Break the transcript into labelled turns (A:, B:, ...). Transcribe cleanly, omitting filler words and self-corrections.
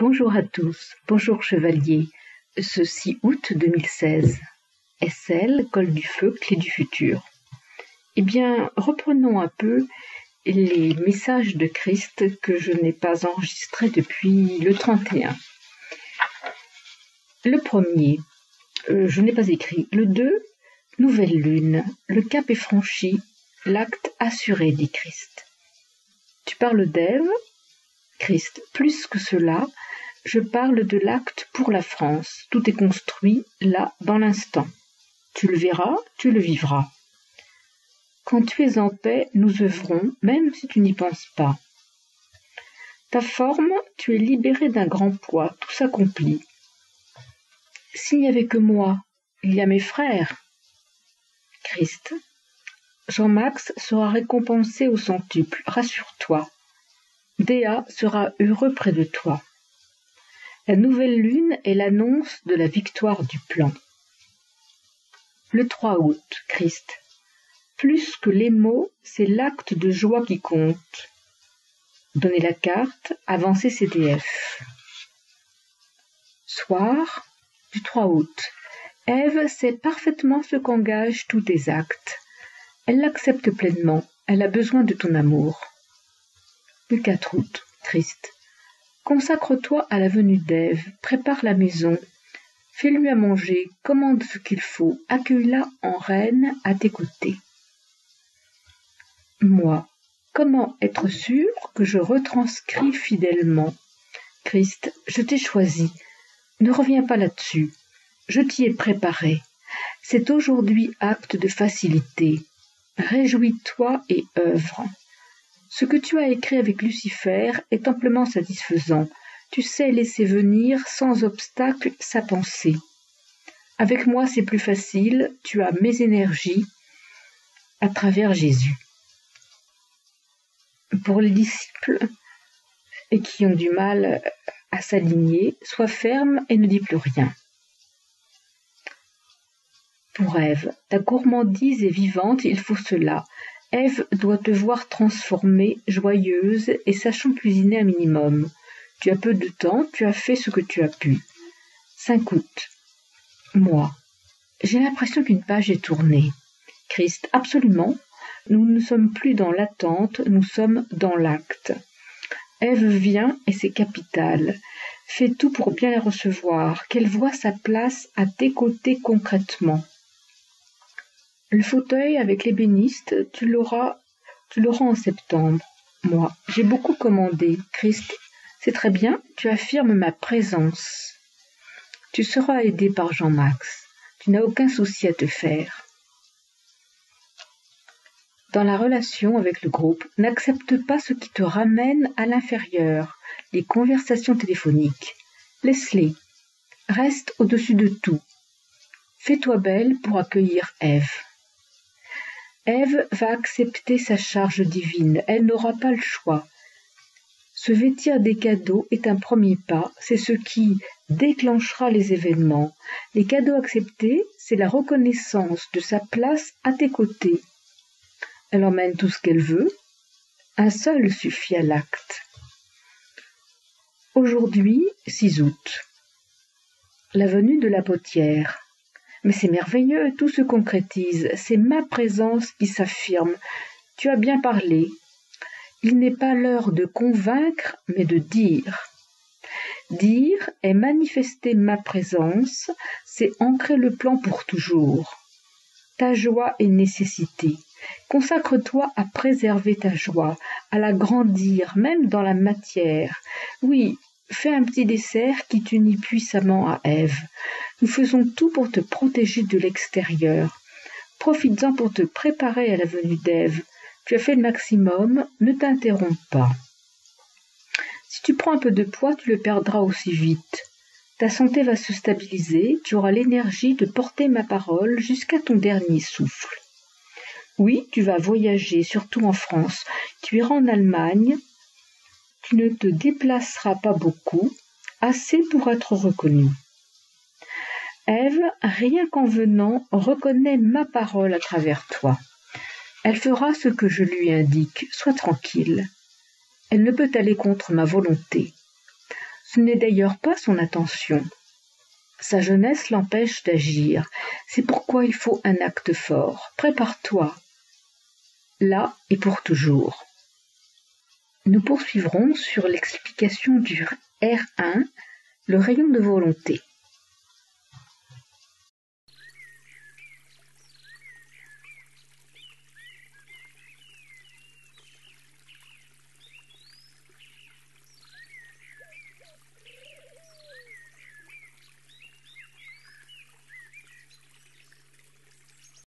A: Bonjour à tous, bonjour chevalier. Ce 6 août 2016, SL, Col du Feu, Clé du Futur. Eh bien, reprenons un peu les messages de Christ que je n'ai pas enregistrés depuis le 31. Le premier, je n'ai pas écrit. Le 2, nouvelle lune. Le cap est franchi, l'acte assuré, dit Christ. Tu parles d'Ève, Christ. Plus que cela, je parle de l'acte pour la France. Tout est construit, là, dans l'instant. Tu le verras, tu le vivras. Quand tu es en paix, nous œuvrons, même si tu n'y penses pas. Ta forme, tu es libéré d'un grand poids, tout s'accomplit. S'il n'y avait que moi, il y a mes frères. Christ. Jean-Max sera récompensé au centuple, rassure-toi. Déa sera heureux près de toi. La nouvelle lune est l'annonce de la victoire du plan. Le 3 août, Christ. Plus que les mots, c'est l'acte de joie qui compte. Donner la carte, avancer CDF. Soir du 3 août. Ève sait parfaitement ce qu'engagent tous tes actes. Elle l'accepte pleinement. Elle a besoin de ton amour. Le 4 août, Christ. Consacre-toi à la venue d'Ève, prépare la maison, fais-lui à manger, commande ce qu'il faut, accueille-la en reine à tes côtés. Moi, comment être sûr que je retranscris fidèlement? Christ, je t'ai choisi, ne reviens pas là-dessus, je t'y ai préparé. C'est aujourd'hui acte de facilité. Réjouis-toi et œuvre. Ce que tu as écrit avec Lucifer est amplement satisfaisant. Tu sais laisser venir sans obstacle sa pensée. Avec moi, c'est plus facile. Tu as mes énergies à travers Jésus. Pour les disciples et qui ont du mal à s'aligner, sois ferme et ne dis plus rien. Pour Ève, ta gourmandise est vivante, il faut cela. Ève doit te voir transformée, joyeuse et sachant cuisiner un minimum. Tu as peu de temps, tu as fait ce que tu as pu. 5 août. Moi. J'ai l'impression qu'une page est tournée. Christ, absolument. Nous ne sommes plus dans l'attente, nous sommes dans l'acte. Ève vient et c'est capital. Fais tout pour bien la recevoir, qu'elle voie sa place à tes côtés concrètement. Le fauteuil avec l'ébéniste, tu l'auras en septembre. Moi, j'ai beaucoup commandé. Christ, c'est très bien, tu affirmes ma présence. Tu seras aidé par Jean-Max. Tu n'as aucun souci à te faire. Dans la relation avec le groupe, n'accepte pas ce qui te ramène à l'inférieur, les conversations téléphoniques. Laisse-les. Reste au-dessus de tout. Fais-toi belle pour accueillir Ève. Ève va accepter sa charge divine, elle n'aura pas le choix. Se vêtir des cadeaux est un premier pas, c'est ce qui déclenchera les événements. Les cadeaux acceptés, c'est la reconnaissance de sa place à tes côtés. Elle emmène tout ce qu'elle veut, un seul suffit à l'acte. Aujourd'hui, 6 août. La venue de la potière. Mais c'est merveilleux, tout se concrétise, c'est ma présence qui s'affirme. Tu as bien parlé. Il n'est pas l'heure de convaincre, mais de dire. Dire est manifester ma présence, c'est ancrer le plan pour toujours. Ta joie est nécessité. Consacre-toi à préserver ta joie, à la grandir, même dans la matière. Oui, fais un petit dessert qui t'unit puissamment à Ève. Nous faisons tout pour te protéger de l'extérieur. Profites-en pour te préparer à la venue d'Ève. Tu as fait le maximum, ne t'interromps pas. Si tu prends un peu de poids, tu le perdras aussi vite. Ta santé va se stabiliser, tu auras l'énergie de porter ma parole jusqu'à ton dernier souffle. Oui, tu vas voyager, surtout en France. Tu iras en Allemagne. Tu ne te déplaceras pas beaucoup, assez pour être reconnu. Ève, rien qu'en venant, reconnaît ma parole à travers toi. Elle fera ce que je lui indique, sois tranquille. Elle ne peut aller contre ma volonté. Ce n'est d'ailleurs pas son intention. Sa jeunesse l'empêche d'agir. C'est pourquoi il faut un acte fort. Prépare-toi. Là et pour toujours. Nous poursuivrons sur l'explication du R1, le rayon de volonté.